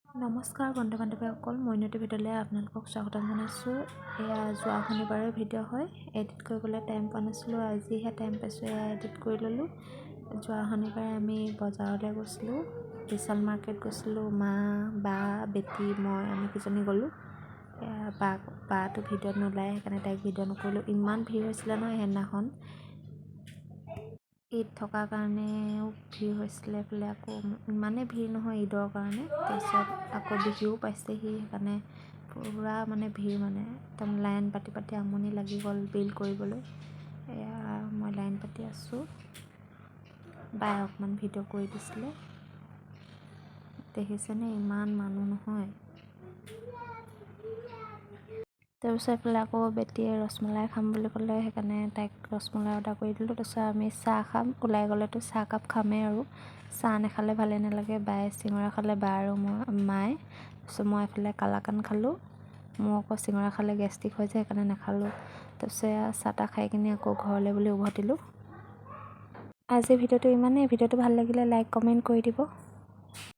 নমস্কাৰ বন্ধু বান্ধৱীসকল, মইনুটি ভিডিঅ'লৈ আপোনালোকক স্বাগতম জনাইছোঁ। এয়া যোৱা শনিবাৰৰ ভিডিঅ' হয়। এডিট কৰিবলৈ টাইম পোৱা নাছিলোঁ, আজিহে টাইম পাইছোঁ, এয়া এডিট কৰি ল'লোঁ। যোৱা শনিবাৰে আমি বজাৰলৈ গৈছিলোঁ, বিশাল মাৰ্কেট গৈছিলোঁ। মা, বা, বেটি, মই আমি কেইজনী গ'লোঁ। এয়া বাটো ভিডিঅ'ত নোলায়, সেইকাৰণে তাইক ভিডিঅ' নকৰিলোঁ। ইমান ভিৰ হৈছিলে নহয় সেইদিনাখন, ঈদ থকাৰ কাৰণেও ভিৰ হৈছিলে এইফালে। আকৌ ইমানেই ভিৰ নহয় ঈদৰ কাৰণে, তাৰপিছত আকৌ বিহুও পাইছেহি, সেইকাৰণে পূৰা ভিৰ একদম লাইন পাতি পাতি আমনি লাগি গ'ল বিল কৰিবলৈ। এয়া মই লাইন পাতি আছোঁ, বাই অকণমান ভিডিঅ' কৰি দিছিলে। দেখিছেনে ইমান মানুহ নহয়। তাৰপিছত এইফালে আকৌ বেটিয়ে ৰসমলাই খাম বুলি ক'লে, সেইকাৰণে তাইক ৰসমলাই অৰ্ডাৰ কৰি দিলোঁ। তাৰপিছত আমি চাহ খাম, ওলাই গ'লেতো চাহকাপ খামেই আৰু চাহ নাখালে ভালে নালাগে। বায়ে চিঙৰা খালে, বা আৰু মায়ে। তাৰপিছত মই এইফালে কালাকান খালোঁ। মোৰ আকৌ চিঙৰা খালে গেষ্ট্ৰিক হৈ যায়, সেইকাৰণে নাখালোঁ। তাৰপিছত চাহ তাহ খাই কিনি আকৌ ঘৰলৈ বুলি উভতিলোঁ। আজি ভিডিঅ'টো ইমানেই। ভিডিঅ'টো ভাল লাগিলে লাইক কমেণ্ট কৰি দিব।